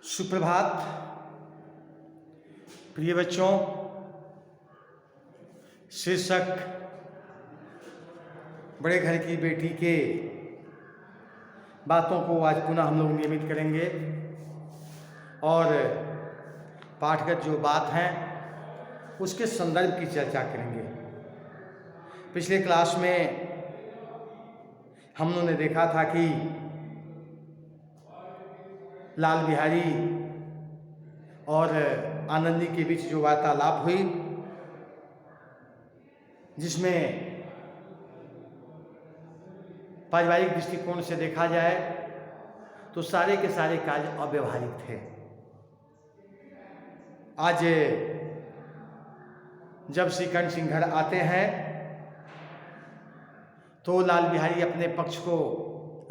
सुप्रभात प्रिय बच्चों। शीर्षक बड़े घर की बेटी के बातों को आज पुनः हम लोग नियमित करेंगे और पाठगत जो बात है उसके संदर्भ की चर्चा करेंगे। पिछले क्लास में हम लोगों ने देखा था कि लाल बिहारी और आनंदी के बीच जो वार्तालाप हुई, जिसमें पारिवारिक दृष्टिकोण से देखा जाए तो सारे के सारे कार्य अव्यवहारिक थे। आज जब श्रीकंठ सिंह घर आते हैं तो लाल बिहारी अपने पक्ष को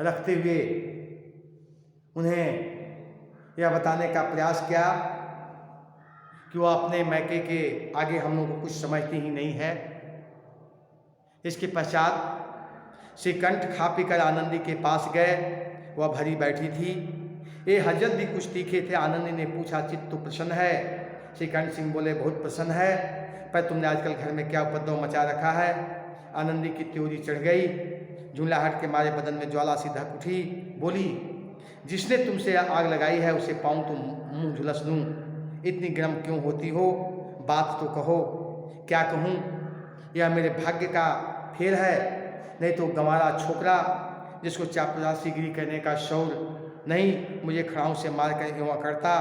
रखते हुए उन्हें यह बताने का प्रयास किया कि वो अपने मैके के आगे हम लोग को कुछ समझती ही नहीं है। इसके पश्चात श्रीकंठ खा पीकर आनंदी के पास गए। वह भरी बैठी थी। ये हजरत भी कुछ तीखे थे। आनंदी ने पूछा, चित्त तो प्रसन्न है? श्रीकंठ सिंह बोले, बहुत प्रसन्न है, पर तुमने आजकल घर में क्या उपद्रव मचा रखा है? आनंदी की त्योरी चढ़ गई। झुंझलाहट के मारे बदन में ज्वाला सी धक उठी। बोली, जिसने तुमसे आग लगाई है उसे पाऊँ तो मुँह झुलस दूँ। इतनी गर्म क्यों होती हो? बात तो कहो। क्या कहूँ? यह मेरे भाग्य का फेर है, नहीं तो गंवारा छोकरा जिसको चापरासीगिरी करने का शौर नहीं, मुझे खड़ाऊँ से मार कर एवं करता।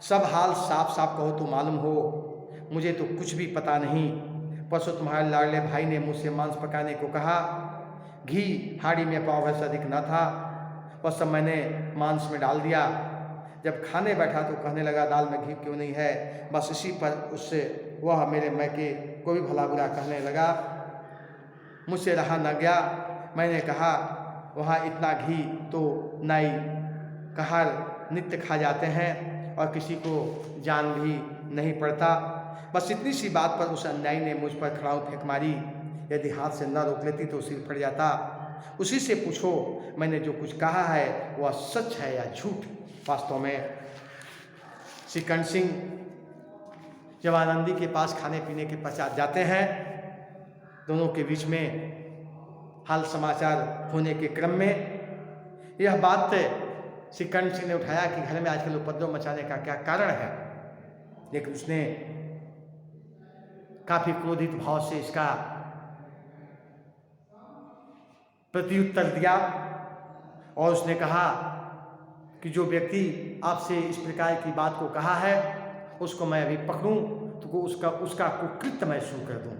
सब हाल साफ साफ कहो तो मालूम हो, मुझे तो कुछ भी पता नहीं। परसों तुम्हारे लाडले भाई ने मुझसे मांस पकाने को कहा। घी हाड़ी में पाव भर से अधिक न था, वह सब मैंने मांस में डाल दिया। जब खाने बैठा तो कहने लगा, दाल में घी क्यों नहीं है? बस इसी पर उससे वह मेरे मैके को भी भला बुरा कहने लगा। मुझसे रहा न गया। मैंने कहा, वहाँ इतना घी तो नाई कहार नित्य खा जाते हैं और किसी को जान भी नहीं पड़ता। बस इतनी सी बात पर उस अन्यायी ने मुझ पर खड़ाऊ फेंक मारी। यदि हाथ से न रोक लेती तो सिर फट जाता। उसी से पूछो, मैंने जो कुछ कहा है वह सच है या झूठ? वास्तव में श्रीकंठ सिंह जब आनंदी के पास खाने पीने के पश्चात जाते हैं, दोनों के बीच में हाल समाचार होने के क्रम में यह बात श्रीकंठ सिंह ने उठाया कि घर में आजकल उपद्रव मचाने का क्या कारण है। लेकिन उसने काफी क्रोधित भाव से इसका प्रत्युत्तर दिया और उसने कहा कि जो व्यक्ति आपसे इस प्रकार की बात को कहा है उसको मैं अभी पकड़ूं तो उसका कुकृत्य मैं शुरू कर दूं।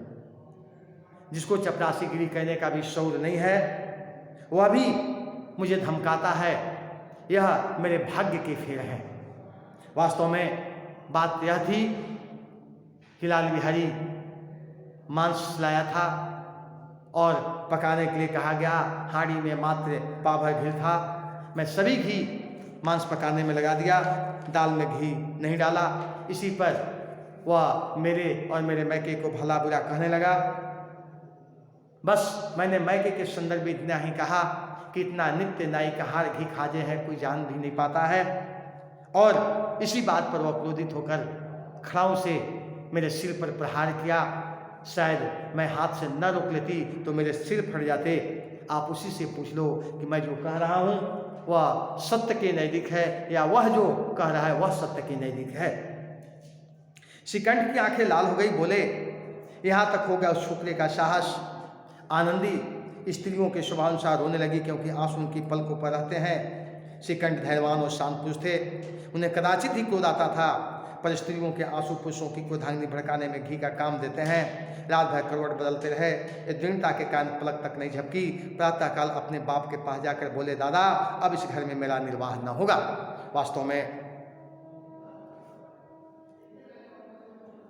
जिसको चपरासीगिरी कहने का भी शौर नहीं है वह भी मुझे धमकाता है। यह मेरे भाग्य के फेर है। वास्तव में बात यह थी कि लाल बिहारी मांस लाया था और पकाने के लिए कहा गया। हांडी में मात्र पाव भर घी था। मैं सभी घी मांस पकाने में लगा दिया, दाल में घी नहीं डाला। इसी पर वह मेरे और मेरे मैके को भला बुरा कहने लगा। बस मैंने मैके के संदर्भ में इतना ही कहा कि इतना नित्य नाई कहार घी खाजे है, कोई जान भी नहीं पाता है। और इसी बात पर वह क्रोधित होकर खड़ाऊ से मेरे सिर पर प्रहार किया। शायद मैं हाथ से न रोक लेती तो मेरे सिर फट जाते। आप उसी से पूछ लो कि मैं जो कह रहा हूँ वह सत्य के नज़दीक है या वह जो कह रहा है वह सत्य के नज़दीक है। श्रीकंठ की आंखें लाल हो गई। बोले, यहाँ तक हो गया उस छोकरे का साहस। आनंदी स्त्रियों के स्वभावानुसार रोने लगी क्योंकि आंसू उनकी पलकों पर रहते हैं। श्रीकंठ धैर्यवान और शांत पुरुष थे। उन्हें कदाचित ही क्रोध आता था, पर स्त्रियों के आंसू पुरुषों की क्रोधाग्नि भड़काने में घी का काम देते हैं। रात भर करवट बदलते रहे। ये दृढ़ता के कारण पलक तक नहीं झपकी। प्रातःकाल अपने बाप के पास जाकर बोले, दादा अब इस घर में मेरा निर्वाह न होगा। वास्तव में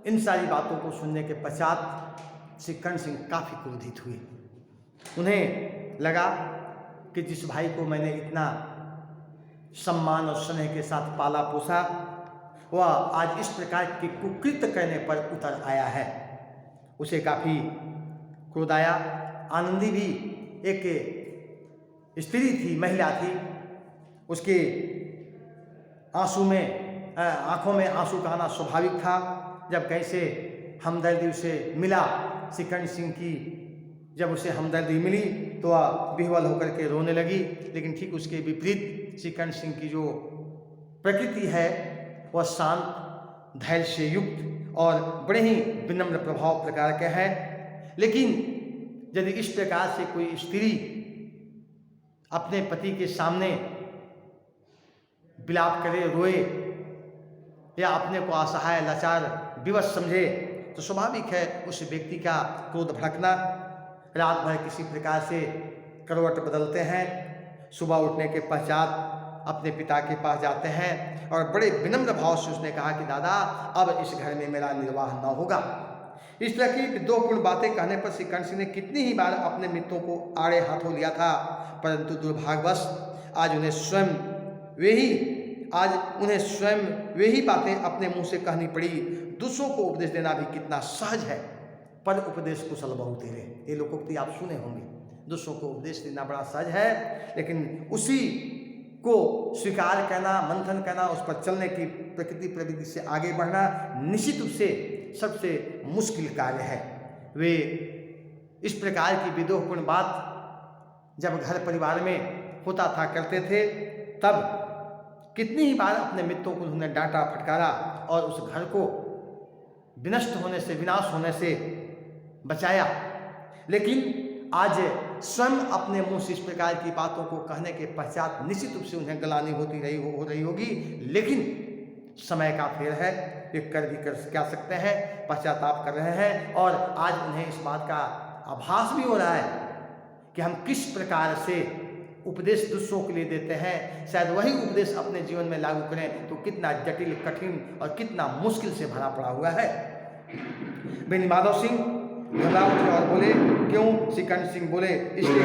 इन सारी बातों को सुनने के पश्चात श्रीकंठ सिंह काफी क्रोधित हुए। उन्हें लगा कि जिस भाई को मैंने इतना सम्मान और स्नेह के साथ पाला पोसा वह आज इस प्रकार के कुकृत्य करने पर उतर आया है। उसे काफी क्रोध आया। आनंदी भी एक स्त्री थी, महिला थी। उसके आंखों में आंसू का आना स्वाभाविक था। जब कैसे हमदर्दी उसे मिला, श्रीकर्ण सिंह की जब उसे हमदर्दी मिली तो वह विह्वल होकर के रोने लगी। लेकिन ठीक उसके विपरीत श्रीकर्ण सिंह की जो प्रकृति है वह शांत, धैर्य से युक्त और बड़े ही विनम्र प्रभाव प्रकार के है। लेकिन यदि इस प्रकार से कोई स्त्री अपने पति के सामने विलाप करे, रोए या अपने को असहाय, लाचार, विवश समझे तो स्वाभाविक है उस व्यक्ति का क्रोध भड़कना। रात भर किसी प्रकार से करवट बदलते हैं, सुबह उठने के पश्चात अपने पिता के पास जाते हैं और बड़े विनम्र भाव से उसने कहा कि दादा अब इस घर में मेरा निर्वाह न होगा। इस तरह की विद्रोहपूर्ण बातें कहने पर श्रीकर्ण सिंह ने कितनी ही बार अपने मित्रों को आड़े हाथों लिया था, परंतु दुर्भाग्यवश आज उन्हें स्वयं वे ही बातें अपने मुंह से कहनी पड़ी। दूसरों को उपदेश देना भी कितना सहज है, पर उपदेश कुशल बहु तेरे, ये लोकोक्ति आप सुने होंगे। दूसरों को उपदेश देना बड़ा सहज है, लेकिन उसी को स्वीकार करना, मंथन करना, उस पर चलने की प्रकृति प्रवृत्ति से आगे बढ़ना निश्चित रूप से सबसे मुश्किल कार्य है। वे इस प्रकार की विद्रोहपूर्ण बात जब घर परिवार में होता था करते थे, तब कितनी ही बार अपने मित्रों को उन्होंने डांटा, फटकारा और उस घर को विनष्ट होने से, विनाश होने से बचाया। लेकिन आज स्वयं अपने मुंह से इस प्रकार की बातों को कहने के पश्चात निश्चित रूप से उन्हें गलानी हो रही होगी। लेकिन समय का फेर है, वे कर भी क्या सकते हैं, पश्चाताप कर रहे हैं। और आज उन्हें इस बात का आभास भी हो रहा है कि हम किस प्रकार से उपदेश दूसरों के लिए देते हैं, शायद वही उपदेश अपने जीवन में लागू करें तो कितना जटिल, कठिन और कितना मुश्किल से भरा पड़ा हुआ है। बेनी माधव सिंह घबरा उठे और बोले, क्यों? श्रीकर्ण सिंह बोले, इसलिए